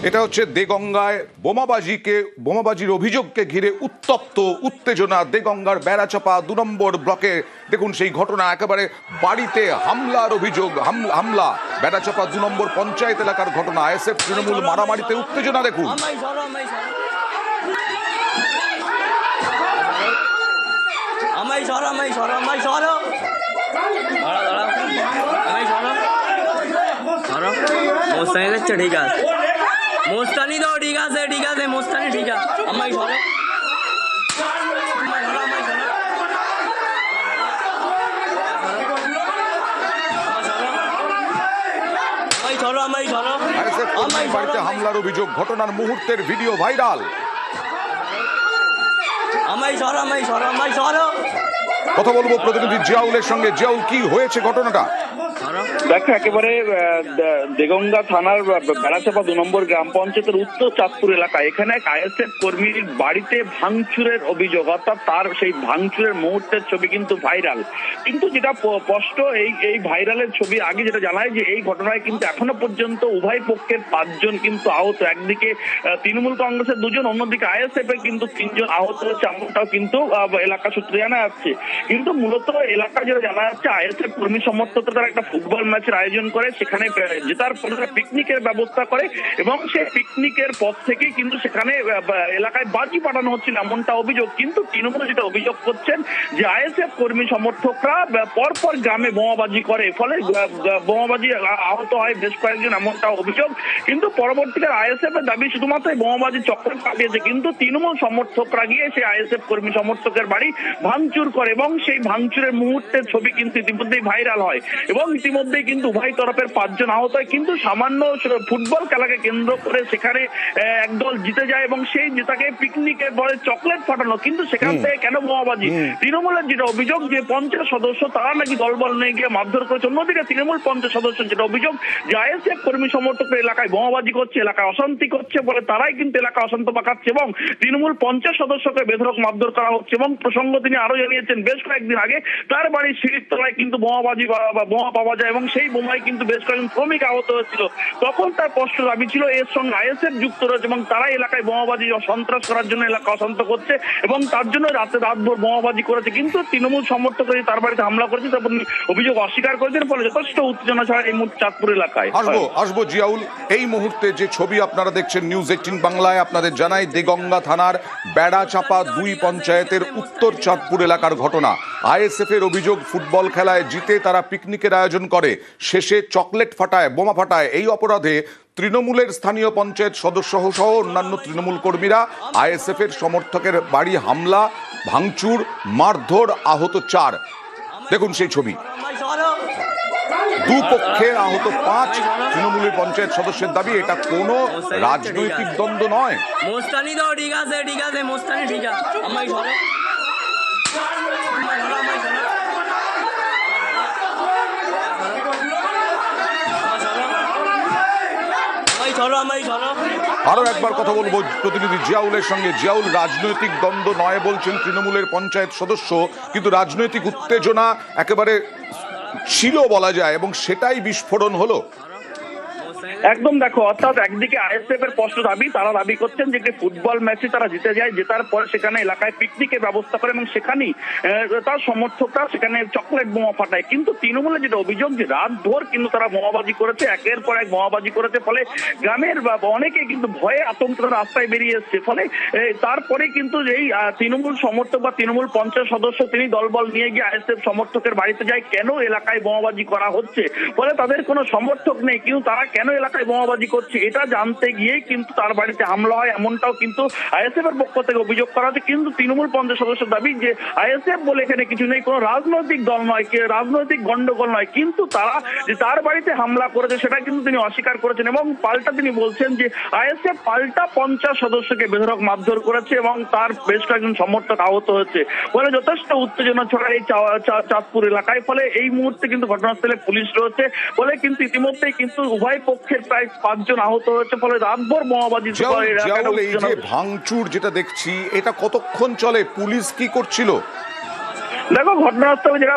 এটা হচ্ছে দেগঙ্গায় বোমাবাজির অভিযোগকে ঘিরে উত্তপ্ত উত্তেজনা দেগঙ্গার বেড়াচাপা ২ নম্বর ব্লকে। দেখুন সেই ঘটনা, একেবারে বাড়িতে হামলার অভিযোগ, হামলা বেড়াচাপা ২ নম্বর পঞ্চায়েত এলাকার ঘটনা। আইএসএফ তৃণমূল মারামারিতে উত্তেজনা দেখুন। ঠিক আছে মোস্তানি দাও, ঠিক আছে ঠিক আছে মোস্তানি ঠিক আছে আমায় সরো বাড়িতে হামলার অভিযোগ, ঘটনার মুহূর্তের ভিডিও ভাইরাল। কথা বলবো প্রতিনিধি জিয়াউলের সঙ্গে। জিয়াউল, কি হয়েছে ঘটনাটা? দেখো, একেবারে দেগঙ্গা থানার বেড়াচাপা ২ নম্বর গ্রাম পঞ্চায়েতের উত্তর চাঁদপুর এলাকা। এখানে এক আইএসএফ কর্মীর বাড়িতে ভাঙচুরের অভিযোগ, অর্থাৎ তার সেই ভাঙচুরের মুহূর্তের ছবি কিন্তু ভাইরাল। কিন্তু যেটা স্পষ্ট, এই ভাইরালের ছবি আগে যেটা জানায় যে এই ঘটনায় কিন্তু এখনো পর্যন্ত উভয় পক্ষের ৫ জন কিন্তু আহত। একদিকে তৃণমূল কংগ্রেসের ২ জন, অন্যদিকে আইএসএফ এর কিন্তু ৩ জন আহত হচ্ছে, এমনটাও কিন্তু এলাকা সূত্রে জানা যাচ্ছে। কিন্তু মূলত এলাকা যেটা জানা যাচ্ছে, আইএসএফ কর্মী সমর্থকরা তারা একটা ফুটবল ম্যাচের আয়োজন করে, সেখানে জেতার পর পিকনিকের ব্যবস্থা করে এবং সেই পিকনিকের পর থেকেই কিন্তু সেখানে এলাকায় বাজি পাঠানো হচ্ছিল, এমনটা অভিযোগ। কিন্তু তৃণমূল যেটা অভিযোগ করছেন যে আইএসএফ কর্মী সমর্থকরা পরপর গ্রামে বোমাবাজি করে, ফলে বোমাবাজি আহত হয় বেশ কয়েকজন, এমনটা অভিযোগ। কিন্তু পরবর্তীকালে আইএসএফ এর দাবি শুধুমাত্র বোমাবাজি চক্র পাঠিয়েছে, কিন্তু তৃণমূল সমর্থকরা গিয়ে সেই আইএসএফ কর্মী সমর্থকের বাড়ি ভাঙচুর করে এবং সেই ভাঙচুরের মুহূর্তের ছবি কিন্তু ইতিমধ্যেই ভাইরাল হয় এবং ইতিমধ্যেই কিন্তু উভয় তরফের ৫ জন আহত হয়। কিন্তু সামান্য ফুটবল খেলাকে কেন্দ্র করে সেখানে একদল জিতে যায় এবং সেই জেতাকে পিকনিকের পরে চকলেট ফাটানো, কিন্তু সেখান থেকে কেন বোমাবাজি? তৃণমূলের যেটা অভিযোগ যে পঞ্চায়েত সদস্য তারা নাকি দলবল নিয়ে গিয়ে মারধর করেছে। অন্যদিকে তৃণমূল পঞ্চায়েত সদস্য যেটা অভিযোগ যে আইএসএফ কর্মী সমর্থকরা এলাকায় বোমাবাজি করছে, এলাকায় অশান্তি করছে বলে তারাই কিন্তু এলাকা অশান্ত পাকাচ্ছে এবং তৃণমূল পঞ্চায়েত সদস্যকে বেধড়ক মারধর করা হচ্ছে। এবং প্রসঙ্গ তিনি আরো জানিয়েছেন বেশ কয়েকদিন আগে তার বাড়ির সিঁড়ির তলায় কিন্তু বোমাবাজি বা বোমা পাওয়া যায় এবং সেই বোমায় কিন্তু বেশ কয়েকজন শ্রমিক আহত হয়েছিল। তখন তার স্পষ্ট দাবি ছিল এর সঙ্গে আইএসএফ যুক্ত রয়েছে এবং তারাই এলাকায় বোমাবাজি সন্ত্রাস করার জন্য এলাকা অশান্ত করছে এবং তার জন্য রাতভর বোমাবাজি করেছে। কিন্তু তৃণমূল সমর্থকরা তার বাড়িতে হামলা করেছে, তারপর অভিযোগ অস্বীকার করেছেন, ফলে যথেষ্ট উত্তেজনা ছড়ায় এই মুহূর্তে চাঁদপুর এলাকায়। আসবো জিয়াউল, এই মুহূর্তে যে ছবি আপনারা দেখছেন নিউজ 18 বাংলায়, আপনাদের জানাই দেগঙ্গা থানার বেড়াচাপা ২ পঞ্চায়েতের উত্তর চাঁদপুর এলাকার ঘটনা। আইএসএফ এর অভিযোগ ফুটবল খেলায় জিতে তারা পিকনিকের আয়োজন করে, শেষে চকলেট ফাটায়, বোমা ফাটায়। এই অপরাধে তৃণমূলের স্থানীয় পঞ্চায়েত সদস্য সহ অন্যান্য তৃণমূল কর্মীরা আইএসএফ এর সমর্থকের বাড়ি হামলা, ভাঙচুর, মারধর, আহত ৪। দেখুন সেই ছবি, দুপক্ষে আহত ৫ তৃণমূলের পঞ্চায়েত সদস্যের দাবি এটা কোনো রাজনৈতিক দ্বন্দ্ব নয়। মোস্তানি দাও, ঠিক আছে ঠিক আছে মোস্তানি ঠিক আছে আমায় সরো আরো একবার কথা বলবো প্রতিনিধি জিয়াউলের সঙ্গে। জিয়াউল, রাজনৈতিক দ্বন্দ্ব নয় বলছেন তৃণমূলের পঞ্চায়েত সদস্য, কিন্তু রাজনৈতিক উত্তেজনা একেবারে ছিল বলা যায় এবং সেটাই বিস্ফোরণ হলো। একদম, দেখো, অর্থাৎ একদিকে আইএসএফ এর স্পষ্ট দাবি, তারা দাবি করছেন যে একটি ফুটবল ম্যাচে তারা জিতে যায়, জেতার পর সেখানে এলাকায় পিকনিকের ব্যবস্থা করে এবং সেখানেই তার সমর্থকরা সেখানে চকলেট বোমা ফাটায়। কিন্তু তৃণমূলের যেটা অভিযোগ যে রাতভর কিন্তু তারা বোমাবাজি করেছে, একের পর এক বোমাবাজি করেছে, ফলে গ্রামের অনেকে কিন্তু ভয়ে আতঙ্কে রাস্তায় বেরিয়ে এসছে। ফলে তারপরে কিন্তু এই তৃণমূল সমর্থক বা তৃণমূল পঞ্চায়েত সদস্য তিনি দলবল নিয়ে গিয়ে আইএসএফ সমর্থকের বাড়িতে যায়, কেন এলাকায় বোমাবাজি করা হচ্ছে, ফলে তাদের কোনো সমর্থক নেই, কিন্তু তারা কেন এলাকায় বোমাবাজি করছে এটা জানতে গিয়ে কিন্তু তার বাড়িতে হামলা হয়, এমনটাও কিন্তু আইএসএফ এর পক্ষ থেকে অভিযোগ করা হচ্ছে। কিন্তু তৃণমূল পঞ্চায়েত সদস্যের দাবি যে আইএসএফ বলে এখানে কিছু নেই, কোনো রাজনৈতিক দল নয়, রাজনৈতিক গন্ডগোল নয়, কিন্তু তারা যে তার বাড়িতে হামলা করেছে সেটা কিন্তু তিনি অস্বীকার করেছেন এবং পাল্টা তিনি বলছেন যে আইএসএফ পাল্টা ৫০ সদস্যকে বেধড়ক মারধর করেছে এবং তার বেশ কয়েকজন সমর্থক আহত হয়েছে, ফলে যথেষ্ট উত্তেজনা ছড়ায় এই চাঁদপুর এলাকায়। ফলে এই মুহূর্তে কিন্তু ঘটনাস্থলে পুলিশ রয়েছে, ফলে কিন্তু ইতিমধ্যেই কিন্তু উভয় পক্ষের প্রায় ৫ জন আহত হয়েছে, ফলে রাতভর বোমাবাজি। ভাঙচুর যেটা দেখছি এটা কতক্ষণ চলে, পুলিশ কি করছিল? দেখো, ঘটনাস্থলে যারা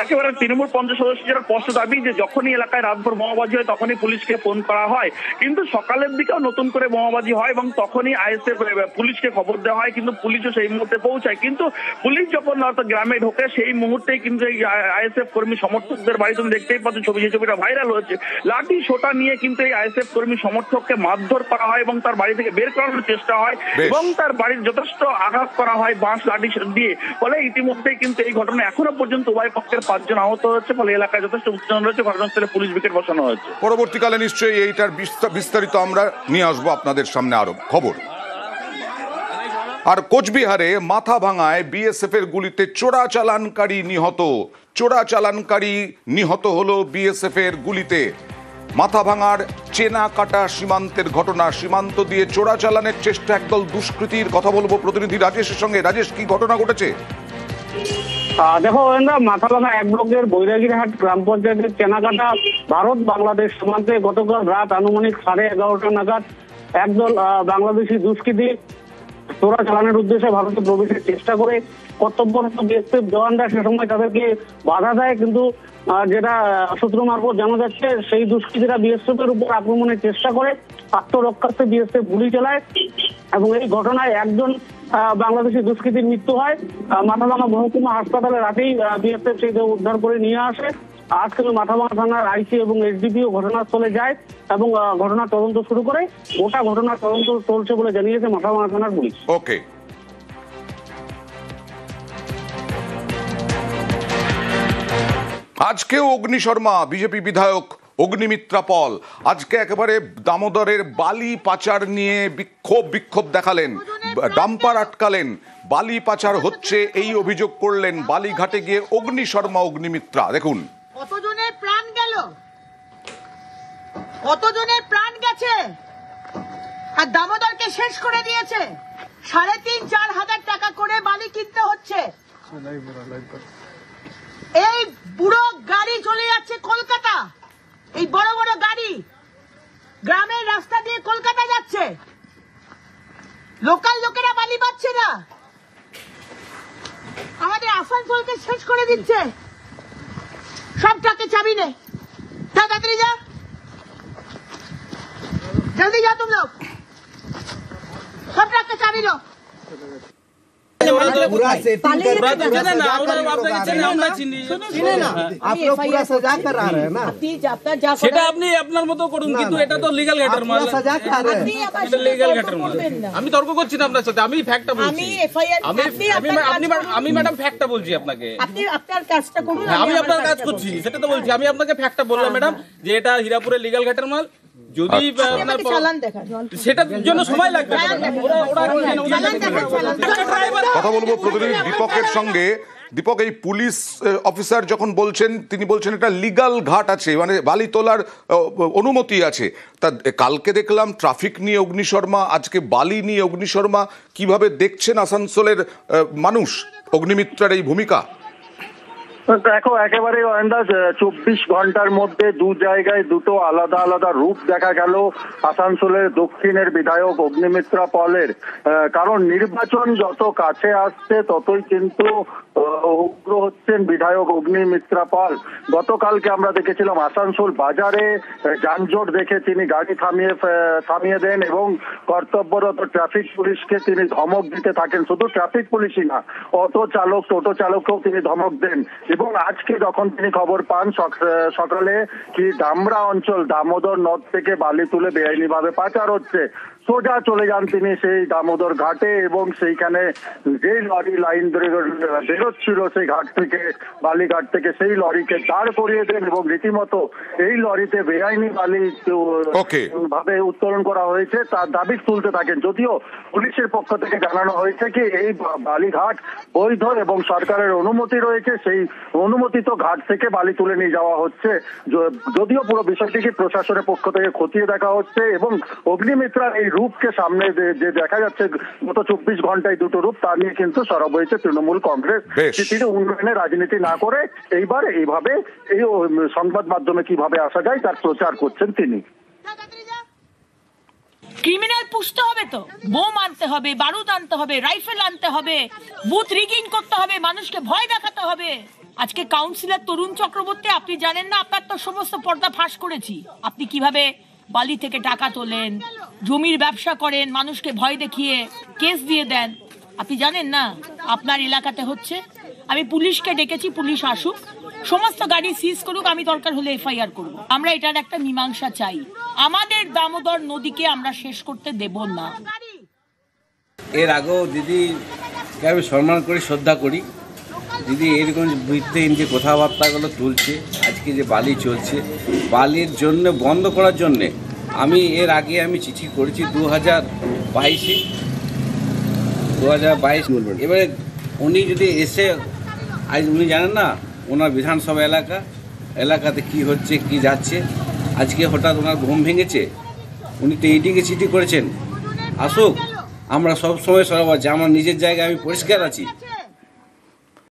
একেবারে তৃণমূল পঞ্চায়েত সদস্য যারা স্পষ্ট দাবি যে যখনই এলাকায় রাতভর বোমাবাজি হয় তখনই পুলিশকে ফোন করা হয়, কিন্তু সকালের দিকেও নতুন করে বোমাবাজি হয় এবং তখনই আইএসএফ পুলিশকে খবর দেওয়া হয়, কিন্তু পুলিশও সেই মুহূর্তে পৌঁছায়। কিন্তু পুলিশ যখন গ্রামে ঢোকে সেই মুহূর্তেই কিন্তু এই আইএসএফ কর্মী সমর্থকদের বাড়ি তুমি দেখতেই পাচ্ছ, সেই ছবিটা ভাইরাল হয়েছে, লাঠি সোটা নিয়ে কিন্তু এই আইএসএফ কর্মী সমর্থককে মারধর করা হয় এবং তার বাড়ি থেকে বের করানোর চেষ্টা হয় এবং তার বাড়ির যথেষ্ট আঘাত করা হয় বাঁশ লাঠি দিয়ে। ফলে ইতিমধ্যেই কিন্তু এই ঘটনা এখনো পর্যন্ত উভয় পক্ষের 5 জন আহত হচ্ছে। ফলে এলাকায় যথেষ্ট উত্তেজনা রয়েছে, ঘটনাস্থলে পুলিশ ব্রিগেড বসানো হয়েছে। পরবর্তীকালে নিশ্চয়ই এইটার বিস্তারিত আমরা নিয়ে আসবো আপনাদের সামনে আরো খবর। আর কোচবিহারে মাথা ভাঙায় বিএসএফ এর গুলিতে চোরাচালানকারী নিহত হলো বিএসএফ এর গুলিতে। মাথা ভাঙার চেনা কাটা সীমান্তের ঘটনা, সীমান্ত দিয়ে চোরাচালানের চেষ্টা একদল দুষ্কৃতীর। কথা বলবো প্রতিনিধি রাজেশের সঙ্গে। রাজেশ, কি ঘটনা ঘটেছে? দেখো মাথাভাঙা 1 ব্লকের বৈরাগীরহাট গ্রাম পঞ্চায়েতের চেনাকাটা ভারত বাংলাদেশ সীমান্তে গতকাল রাত আনুমানিক 11:30 নাগাদ একদল বাংলাদেশি দুষ্কৃতী চোরাচালানের উদ্দেশ্যে ভারতে প্রবেশের চেষ্টা করে কর্তব্যরত বিএসএফ জওয়ানরা সে সময় তাদেরকে বাধা দেয়, কিন্তু যেটা সূত্র মারফত জানা যাচ্ছে সেই দুষ্কৃতীরা বিএসএফ এর উপর আক্রমণের চেষ্টা করে, আত্মরক্ষার্থে বিএসএফ গুলি চালায় এবং এই ঘটনায় একজন বাংলাদেশি দুষ্কৃতীর মৃত্যু হয়। মাথাভাঙা মহকুমা হাসপাতালে রাতেই বিএসএফ সেই দেহ উদ্ধার করে নিয়ে আসে। আজ কিন্তু মাথাভাঙা থানার আইসি এবং এসডিপিও ঘটনাস্থলে যায় এবং ঘটনার তদন্ত শুরু করে। গোটা ঘটনার তদন্ত চলছে বলে জানিয়েছে মাথাভাঙা থানার পুলিশ। ওকে, আজকেও অগ্নিশর্মা বিজেপি বিধায়ক অগ্নিমিত্রা পল আজকে একেবারে দামোদরের বালি পাচার নিয়ে বিক্ষোভ দেখালেন, ডাম্পার আটকালেন, বালি পাচার হচ্ছে এই অভিযোগ করলেন বালিঘাটে গিয়ে অগ্নিমিত্রা। দেখুন, কতজনের প্রাণ গেল, কতজনের প্রাণ গেছে, আর দামোদরকে শেষ করে দিয়েছে। 3,500-4 হাজার টাকা করে বালি কিনতে হচ্ছে। এই বুড়ো গাড়ি চলে যাচ্ছে কলকাতা, এই বড় বড় গাড়ি গ্রামের রাস্তা দিয়ে কলকাতা যাচ্ছে, লোকাল লোকেরা বালি পাচ্ছে না, আমাদের আসানসোলকে শেষ করে দিচ্ছে। সব ট্রাকে চাবি নে, তাড়াতাড়ি যা, জলদি যা तुम लोग, सब ट्रक के चाबी लो। पूरा सेटिंग सजा कर रहा है ना, সেটা আপনি আপনার মতো করুন, কিন্তু এটা তো লিগ্যাল ঘাটের মাল, सजा कर रहे हैं। এটা লিগ্যাল ঘাটের মাল। আমি তর্ক করছি না আপনার সাথে, আমি ফ্যাক্টটা বলছি। আমি ম্যাডাম ফ্যাক্টটা বলছি আপনাকে। আপনি আপনার কাজটা করুন, আমি আপনার কাজ করছি, সেটা তো বলছি। আমি আপনাকে ফ্যাক্টটা বললাম ম্যাডাম যে এটা হীরাপুরের লিগ্যাল ঘাটের মাল। যদি চালান দেখান, সেটার জন্য সময় লাগবে। কথা বলবো প্রতিনিধি দীপকের সঙ্গে। দীপক, এই পুলিশ অফিসার যখন বলছেন, তিনি বলছেন এটা লিগ্যাল ঘাট আছে, মানে বালি তোলার অনুমতি আছে। তা কালকে দেখলাম ট্রাফিক নিয়ে অগ্নিশর্মা, আজকে বালি নিয়ে অগ্নিশর্মা। কিভাবে দেখছেন আসানসোলের মানুষ অগ্নিমিত্রার এই ভূমিকা? দেখো, একেবারে 24 ঘন্টার মধ্যে 2 জায়গায় দুটো আলাদা আলাদা রূপ দেখা গেল আসানসোলের দক্ষিণের বিধায়ক অগ্নিমিত্রা পলের। কারণ নির্বাচন যত কাছে আসছে ততই কিন্তু উগ্র হচ্ছেন বিধায়ক অগ্নিমিত্রা পল। গতকালকে আমরা দেখেছিলাম আসানসোল বাজারে যানজট দেখে তিনি গাড়ি থামিয়ে দেন এবং কর্তব্যরত ট্রাফিক পুলিশকে তিনি ধমক দিতে থাকেন। শুধু ট্রাফিক পুলিশই না, অটো চালক, টোটো চালককেও তিনি ধমক দেন। এবং আজকে যখন তিনি খবর পান সকালে কি ডামরা অঞ্চল দামোদর নদ থেকে বালি তুলে বেআইনি ভাবে পাচার হচ্ছে, সোজা চলে যান তিনি সেই দামোদর ঘাটে এবং সেইখানে যে লরি লাইন ধরে বেরোচ্ছিল সেই ঘাট থেকে, বালিঘাট থেকে, সেই লরিকে দাঁড় করিয়ে দেন এবং রীতিমতো এই লরিতে বেআইনি বালি ভাবে উত্তোলন করা হয়েছে তার দাবি তুলতে থাকেন। যদিও পুলিশের পক্ষ থেকে জানানো হয়েছে কি এই বালিঘাট বৈধ এবং সরকারের অনুমতি রয়েছে, সেই অনুমোদিত ঘাট থেকে বালি তুলে নিয়ে যাওয়া হচ্ছে। যদিও পুরো বিষয়টিকে প্রশাসনের পক্ষ থেকে খতিয়ে দেখা হচ্ছে এবং অগ্নিমিত্রার এই রূপকে সামনে যে দেখা যাচ্ছে গত 24 ঘন্টায় দুটো রূপ, তা নিয়ে কিন্তু সরব হয়েছে তৃণমূল কংগ্রেস। তিনি উন্নয়নের রাজনীতি না করে এইবার এইভাবে এই সংবাদ মাধ্যমে কিভাবে আসা যায় তার প্রচার করছেন তিনি। ক্রিমিনাল পুষতে হবে তো, বোম আনতে হবে, বারুদ আনতে হবে, রাইফেল আনতে হবে, বুথ রিগিং করতে হবে, মানুষকে ভয় দেখাতে হবে। আজকে কাউন্সিলর তরুণ চক্রবর্তী, আপনি জানেন না, আপনার তো সমস্ত পর্দা ফাঁস করেছি। আপনি কিভাবে বালি থেকে টাকা তোলেন, জমির ব্যবসা করেন, মানুষকে ভয় দেখিয়ে কেস দিয়ে দেন, আপনি জানেন না আপনার এলাকাতে হচ্ছে। আমি পুলিশকে ডেকেছি, পুলিশ আসুক, সমস্ত গাড়ি সিজ করুক, আমি দরকার হলে এফআইআর করব। আমরা এটার একটা মীমাংসা চাই। আমাদের দামোদর নদীকে আমরা শেষ করতে দেব না। এর আগেও দিদিকে আমি সম্মান করি, শ্রদ্ধা করি। দিদি এরকম ভিত্তিহীন যে কথাবার্তাগুলো তুলছে, আজকে যে বালি চলছে, বালির জন্য বন্ধ করার জন্যে এর আগে আমি চিঠি করেছি 2022 এবারে উনি যদি এসে, আজ উনি জানেন না ওনার বিধানসভা এলাকাতে কি হচ্ছে কি যাচ্ছে, আজকে হঠাৎ ওনার ঘুম ভেঙেছে, উনি তো এইটিকে চিঠি করেছেন, আসুক, আমরা সব সময় সরব আছে, আমার নিজের জায়গায় আমি পরিষ্কার আছি।